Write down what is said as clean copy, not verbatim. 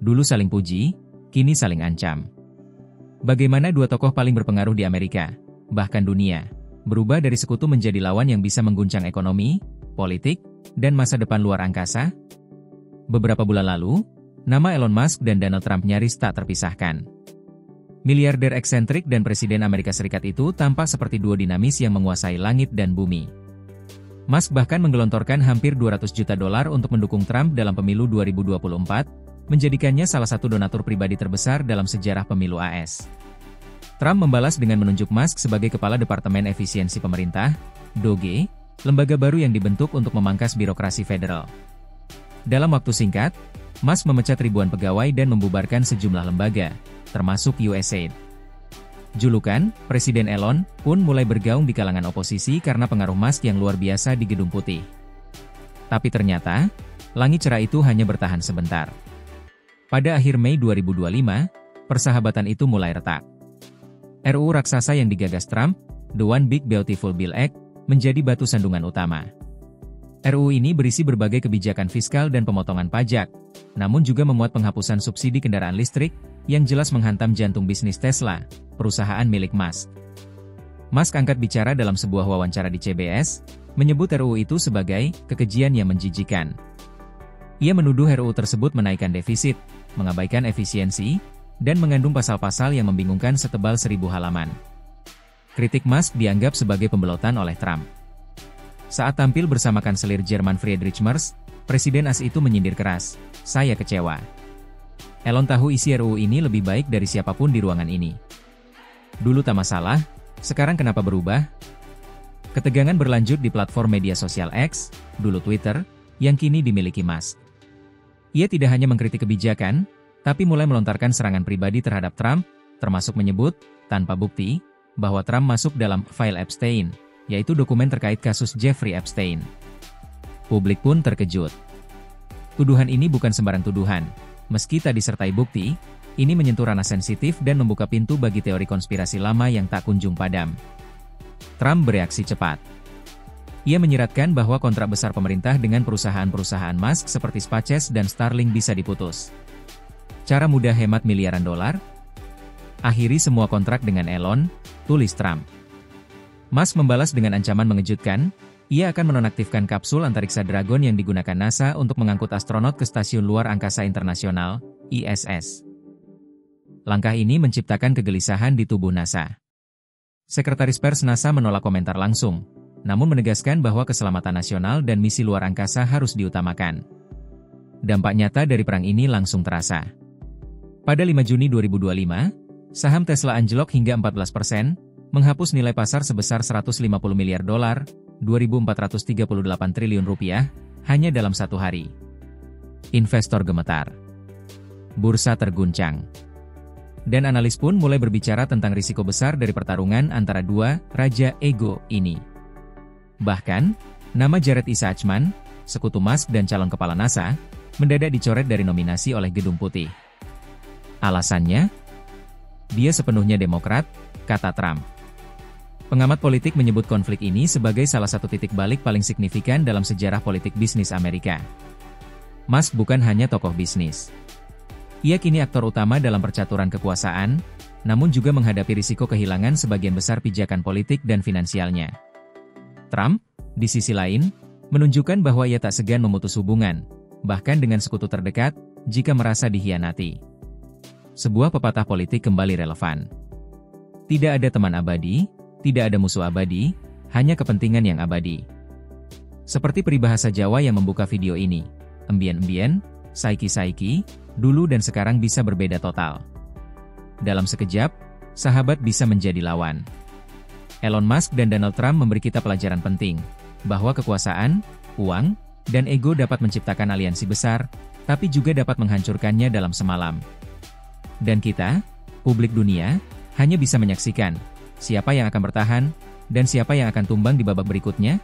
Dulu saling puji, kini saling ancam. Bagaimana dua tokoh paling berpengaruh di Amerika, bahkan dunia, berubah dari sekutu menjadi lawan yang bisa mengguncang ekonomi, politik, dan masa depan luar angkasa? Beberapa bulan lalu, nama Elon Musk dan Donald Trump nyaris tak terpisahkan. Miliarder eksentrik dan Presiden Amerika Serikat itu tampak seperti duo dinamis yang menguasai langit dan bumi. Musk bahkan menggelontorkan hampir $200 juta untuk mendukung Trump dalam pemilu 2024, menjadikannya salah satu donatur pribadi terbesar dalam sejarah pemilu AS. Trump membalas dengan menunjuk Musk sebagai Kepala Departemen Efisiensi Pemerintah, DOGE, lembaga baru yang dibentuk untuk memangkas birokrasi federal. Dalam waktu singkat, Musk memecat ribuan pegawai dan membubarkan sejumlah lembaga, termasuk USAID. Julukan, Presiden Elon, pun mulai bergaung di kalangan oposisi karena pengaruh Musk yang luar biasa di Gedung Putih. Tapi ternyata, langit cerah itu hanya bertahan sebentar. Pada akhir Mei 2025, persahabatan itu mulai retak. RUU raksasa yang digagas Trump, The One Big Beautiful Bill Act, menjadi batu sandungan utama. RUU ini berisi berbagai kebijakan fiskal dan pemotongan pajak, namun juga memuat penghapusan subsidi kendaraan listrik, yang jelas menghantam jantung bisnis Tesla, perusahaan milik Musk. Musk angkat bicara dalam sebuah wawancara di CBS, menyebut RUU itu sebagai kekejian yang menjijikan. Ia menuduh RUU tersebut menaikkan defisit, mengabaikan efisiensi, dan mengandung pasal-pasal yang membingungkan setebal 1.000 halaman. Kritik Musk dianggap sebagai pembelotan oleh Trump. Saat tampil bersama Kanselir Jerman Friedrich Merz, Presiden AS itu menyindir keras, "Saya kecewa. Elon tahu isi RUU ini lebih baik dari siapapun di ruangan ini. Dulu tak masalah, sekarang kenapa berubah?" Ketegangan berlanjut di platform media sosial X, dulu Twitter, yang kini dimiliki Musk. Ia tidak hanya mengkritik kebijakan, tapi mulai melontarkan serangan pribadi terhadap Trump, termasuk menyebut, tanpa bukti, bahwa Trump masuk dalam file Epstein, yaitu dokumen terkait kasus Jeffrey Epstein. Publik pun terkejut. Tuduhan ini bukan sembarang tuduhan. Meski tak disertai bukti, ini menyentuh ranah sensitif dan membuka pintu bagi teori konspirasi lama yang tak kunjung padam. Trump bereaksi cepat. Ia menyiratkan bahwa kontrak besar pemerintah dengan perusahaan-perusahaan Musk seperti SpaceX dan Starlink bisa diputus. Cara mudah hemat miliaran dolar? Akhiri semua kontrak dengan Elon, tulis Trump. Musk membalas dengan ancaman mengejutkan, ia akan menonaktifkan kapsul antariksa Dragon yang digunakan NASA untuk mengangkut astronot ke Stasiun Luar Angkasa Internasional, ISS. Langkah ini menciptakan kegelisahan di tubuh NASA. Sekretaris Pers NASA menolak komentar langsung, namun menegaskan bahwa keselamatan nasional dan misi luar angkasa harus diutamakan. Dampak nyata dari perang ini langsung terasa. Pada 5 Juni 2025, saham Tesla anjlok hingga 14%, menghapus nilai pasar sebesar $150 miliar, $2.438 triliun rupiah, hanya dalam satu hari. Investor gemetar. Bursa terguncang. Dan analis pun mulai berbicara tentang risiko besar dari pertarungan antara dua raja ego ini. Bahkan, nama Jared Isaacman, sekutu Musk dan calon kepala NASA, mendadak dicoret dari nominasi oleh Gedung Putih. Alasannya? Dia sepenuhnya Demokrat, kata Trump. Pengamat politik menyebut konflik ini sebagai salah satu titik balik paling signifikan dalam sejarah politik bisnis Amerika. Musk bukan hanya tokoh bisnis. Ia kini aktor utama dalam percaturan kekuasaan, namun juga menghadapi risiko kehilangan sebagian besar pijakan politik dan finansialnya. Trump, di sisi lain, menunjukkan bahwa ia tak segan memutus hubungan, bahkan dengan sekutu terdekat, jika merasa dikhianati. Sebuah pepatah politik kembali relevan. Tidak ada teman abadi, tidak ada musuh abadi, hanya kepentingan yang abadi. Seperti peribahasa Jawa yang membuka video ini, embien-embien, saiki-saiki, dulu dan sekarang bisa berbeda total. Dalam sekejap, sahabat bisa menjadi lawan. Elon Musk dan Donald Trump memberi kita pelajaran penting, bahwa kekuasaan, uang, dan ego dapat menciptakan aliansi besar, tapi juga dapat menghancurkannya dalam semalam. Dan kita, publik dunia, hanya bisa menyaksikan siapa yang akan bertahan, dan siapa yang akan tumbang di babak berikutnya.